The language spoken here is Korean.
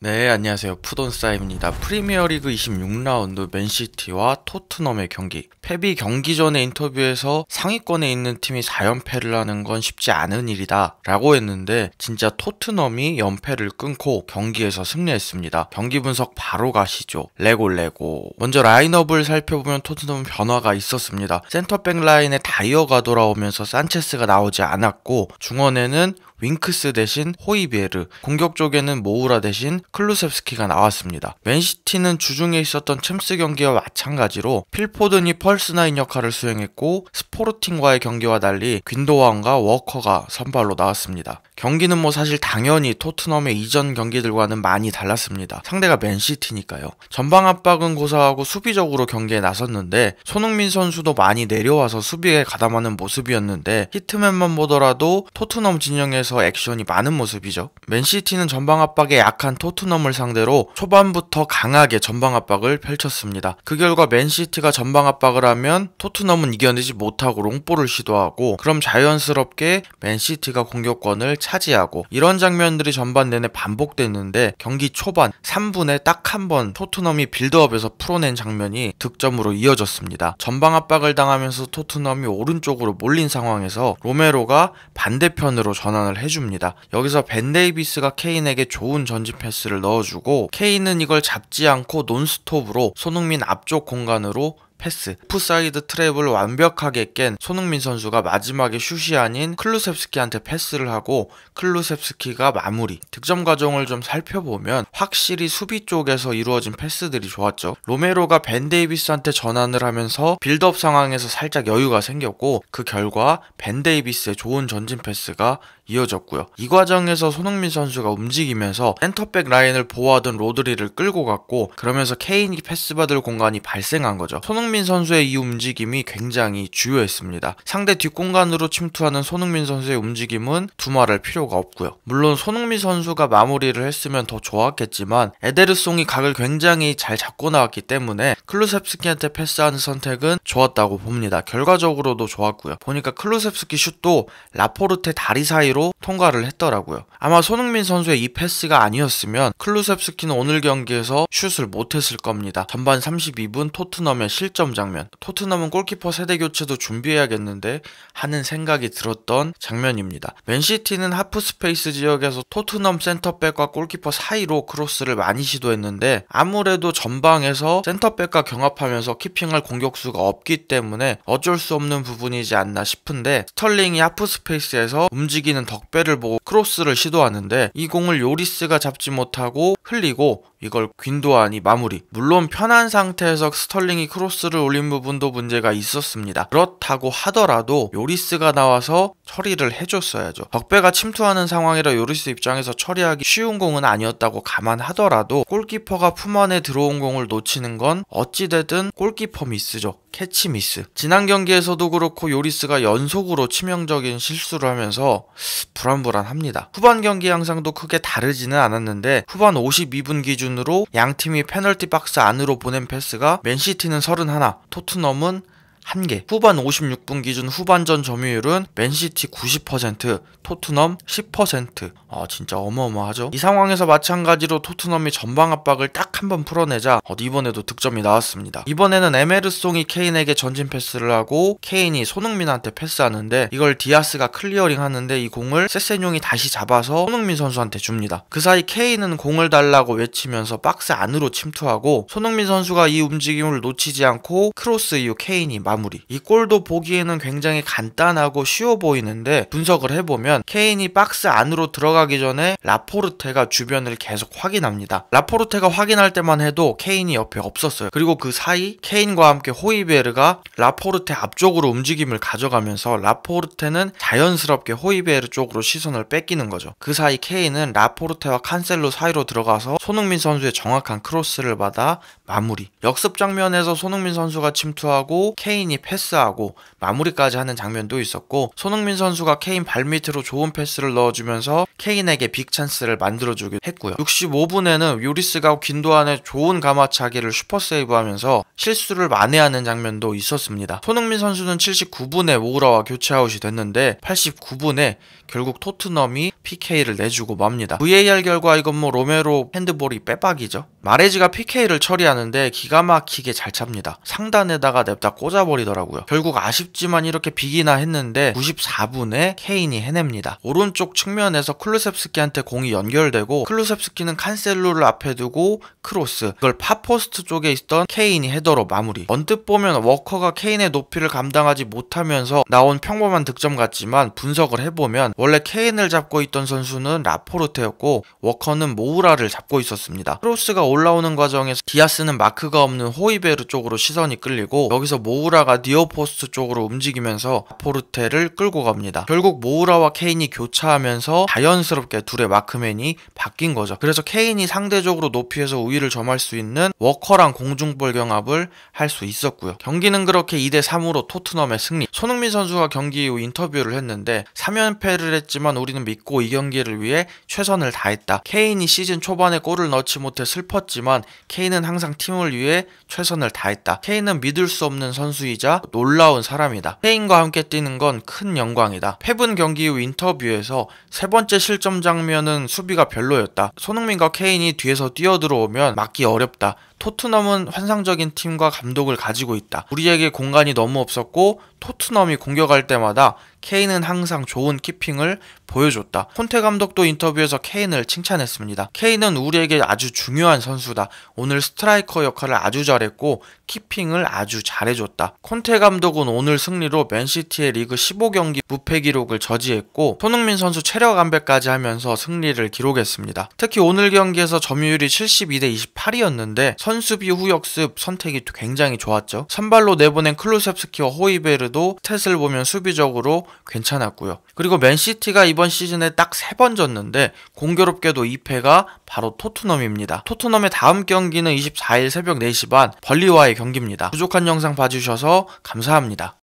네, 안녕하세요. 푸돈싸입니다. 프리미어리그 26라운드 맨시티와 토트넘의 경기. 펩이 경기 전에 인터뷰에서 상위권에 있는 팀이 4연패를 하는 건 쉽지 않은 일이다 라고 했는데 진짜 토트넘이 연패를 끊고 경기에서 승리했습니다. 경기 분석 바로 가시죠. 레고. 먼저 라인업을 살펴보면 토트넘 변화가 있었습니다. 센터백 라인에 다이어가 돌아오면서 산체스가 나오지 않았고 중원에는 윙크스 대신 호이비에르, 공격 쪽에는 모우라 대신 클루셉스키가 나왔습니다. 맨시티는 주중에 있었던 챔스 경기와 마찬가지로 필포든이 펄스9 역할을 수행했고 스포르팅과의 경기와 달리 귄도완과 워커가 선발로 나왔습니다. 경기는 사실 당연히 토트넘의 이전 경기들과는 많이 달랐습니다. 상대가 맨시티니까요. 전방 압박은 고사하고 수비적으로 경기에 나섰는데 손흥민 선수도 많이 내려와서 수비에 가담하는 모습이었는데 히트맨만 보더라도 토트넘 진영에서 액션이 많은 모습이죠. 맨시티는 전방 압박에 약한 토트넘을 상대로 초반부터 강하게 전방 압박을 펼쳤습니다. 그 결과 맨시티가 전방 압박을 하면 토트넘은 이겨내지 못하고 롱볼을 시도하고 그럼 자연스럽게 맨시티가 공격권을 차지하고 이런 장면들이 전반 내내 반복됐는데 경기 초반 3분에 딱 한 번 토트넘이 빌드업에서 풀어낸 장면이 득점으로 이어졌습니다. 전방 압박을 당하면서 토트넘이 오른쪽으로 몰린 상황에서 로메로가 반대편으로 전환을 해줍니다. 여기서 벤 데이비스가 케인에게 좋은 전진 패스를 넣어주고 케인은 이걸 잡지 않고 논스톱으로 손흥민 앞쪽 공간으로 패스, 오프사이드 트랩을 완벽하게 깬 손흥민 선수가 마지막에 슛이 아닌 클루셉스키한테 패스를 하고 클루셉스키가 마무리. 득점 과정을 좀 살펴보면 확실히 수비 쪽에서 이루어진 패스들이 좋았죠. 로메로가 벤 데이비스한테 전환을 하면서 빌드업 상황에서 살짝 여유가 생겼고 그 결과 벤 데이비스의 좋은 전진 패스가 이어졌고요. 이 과정에서 손흥민 선수가 움직이면서 센터백 라인을 보호하던 로드리를 끌고 갔고 그러면서 케인이 패스받을 공간이 발생한 거죠. 손흥민 선수의 이 움직임이 굉장히 주요했습니다. 상대 뒷공간으로 침투하는 손흥민 선수의 움직임은 두말할 필요가 없고요. 물론 손흥민 선수가 마무리를 했으면 더 좋았겠지만 에데르송이 각을 굉장히 잘 잡고 나왔기 때문에 클루셉스키한테 패스하는 선택은 좋았다고 봅니다. 결과적으로도 좋았고요. 보니까 클루셉스키 슛도 라포르테 다리 사이로 통과를 했더라고요. 아마 손흥민 선수의 이 패스가 아니었으면 클루셉스키는 오늘 경기에서 슛을 못했을 겁니다. 전반 32분 토트넘의 실점 장면. 토트넘은 골키퍼 세대 교체도 준비해야겠는데 하는 생각이 들었던 장면입니다. 맨시티는 하프 스페이스 지역에서 토트넘 센터백과 골키퍼 사이로 크로스를 많이 시도했는데 아무래도 전방에서 센터백과 경합하면서 키핑할 공격수가 없기 때문에 어쩔 수 없는 부분이지 않나 싶은데 스털링이 하프 스페이스에서 움직이는 덕배를 보고 크로스를 시도하는데 이 공을 요리스가 잡지 못하고 흘리고 이걸 귄도안이 마무리. 물론 편한 상태에서 스털링이 크로스를 올린 부분도 문제가 있었습니다. 그렇다고 하더라도 요리스가 나와서 처리를 해줬어야죠. 덕배가 침투하는 상황이라 요리스 입장에서 처리하기 쉬운 공은 아니었다고 감안하더라도 골키퍼가 품 안에 들어온 공을 놓치는 건 어찌되든 골키퍼 미스죠. 캐치 미스. 지난 경기에서도 그렇고 요리스가 연속으로 치명적인 실수를 하면서 불안합니다. 후반 경기 양상도 크게 다르지는 않았는데 후반 52분 기준으로 양팀이 페널티 박스 안으로 보낸 패스가 맨시티는 31, 토트넘은 1개. 후반 56분 기준 후반전 점유율은 맨시티 90%, 토트넘 10%. 진짜 어마어마하죠. 이 상황에서 마찬가지로 토트넘이 전방 압박을 딱 한 번 풀어내자 이번에도 득점이 나왔습니다. 이번에는 에메르송이 케인에게 전진 패스를 하고 케인이 손흥민한테 패스하는데 이걸 디아스가 클리어링 하는데 이 공을 세세뇽이 다시 잡아서 손흥민 선수한테 줍니다. 그 사이 케인은 공을 달라고 외치면서 박스 안으로 침투하고 손흥민 선수가 이 움직임을 놓치지 않고 크로스 이후 케인이 마무리. 이 골도 보기에는 굉장히 간단하고 쉬워 보이는데 분석을 해보면 케인이 박스 안으로 들어가기 전에 라포르테가 주변을 계속 확인합니다. 라포르테가 확인할 때만 해도 케인이 옆에 없었어요. 그리고 그 사이 케인과 함께 호이베르가 라포르테 앞쪽으로 움직임을 가져가면서 라포르테는 자연스럽게 호이베르 쪽으로 시선을 뺏기는 거죠. 그 사이 케인은 라포르테와 칸셀로 사이로 들어가서 손흥민 선수의 정확한 크로스를 받아 마무리. 역습 장면에서 손흥민 선수가 침투하고 케인 케인이 패스하고 마무리까지 하는 장면도 있었고, 손흥민 선수가 케인 발밑으로 좋은 패스를 넣어주면서 케인에게 빅찬스를 만들어주기도 했고요. 65분에는 요리스가 균도안의 좋은 가마차기를 슈퍼세이브하면서 실수를 만회하는 장면도 있었습니다. 손흥민 선수는 79분에 모우라와 교체 아웃이 됐는데 89분에 결국 토트넘이 PK를 내주고 맙니다. VAR 결과 이건 뭐 로메로 핸드볼이 빼박이죠. 마레즈가 PK를 처리하는데 기가 막히게 잘 찹니다. 상단에다가 냅다 꽂아버리더라고요. 결국 아쉽지만 이렇게 비기나 했는데 94분에 케인이 해냅니다. 오른쪽 측면에서 클루셉스키한테 공이 연결되고, 클루셉스키는 칸셀로를 앞에 두고 크로스, 그걸 파포스트 쪽에 있던 케인이 헤더로 마무리. 언뜻 보면 워커가 케인의 높이를 감당하지 못하면서 나온 평범한 득점 같지만 분석을 해보면 원래 케인을 잡고 있던 선수는 라포르테였고 워커는 모우라를 잡고 있었습니다. 크로스가 올라오는 과정에서 디아스는 마크가 없는 호이베르 쪽으로 시선이 끌리고, 여기서 모우라가 니어포스트 쪽으로 움직이면서 라포르테를 끌고 갑니다. 결국 모우라와 케인이 교차하면서 자연스럽게 둘의 마크맨이 바뀐 거죠. 그래서 케인이 상대적으로 높이에서 우위를 점할 수 있는 워커랑 공중볼 경합을 할 수 있었고요. 경기는 그렇게 2대3으로 토트넘의 승리. 손흥민 선수가 경기 이후 인터뷰를 했는데 3연패를 했지만 우리는 믿고 이 경기를 위해 최선을 다했다. 케인이 시즌 초반에 골을 넣지 못해 슬펐지만 케인은 항상 팀을 위해 최선을 다했다. 케인은 믿을 수 없는 선수이자 놀라운 사람이다. 케인과 함께 뛰는 건 큰 영광이다. 펩은 경기 후 인터뷰에서 세 번째 실점 장면은 수비가 별로였다. 손흥민과 케인이 뒤에서 뛰어들어오면 막기 어렵다. 토트넘은 환상적인 팀과 감독을 가지고 있다. 우리에게 공간이 너무 없었고 토트넘이 공격할 때마다 케인은 항상 좋은 키핑을 보여줬다. 콘테 감독도 인터뷰에서 케인을 칭찬했습니다. 케인은 우리에게 아주 중요한 선수다. 오늘 스트라이커 역할을 아주 잘했고 키핑을 아주 잘해줬다. 콘테 감독은 오늘 승리로 맨시티의 리그 15경기 무패 기록을 저지했고 손흥민 선수 체력 안배까지 하면서 승리를 기록했습니다. 특히 오늘 경기에서 점유율이 72대 28이었는데 선수비 후 역습 선택이 굉장히 좋았죠. 선발로 내보낸 클루셉스키와 호이베르도 스탯을 보면 수비적으로 괜찮았고요. 그리고 맨시티가 이번 시즌에 딱 3번 졌는데 공교롭게도 2패가 바로 토트넘입니다. 토트넘의 다음 경기는 24일 새벽 4시 반 벌리와의 경기입니다. 부족한 영상 봐주셔서 감사합니다.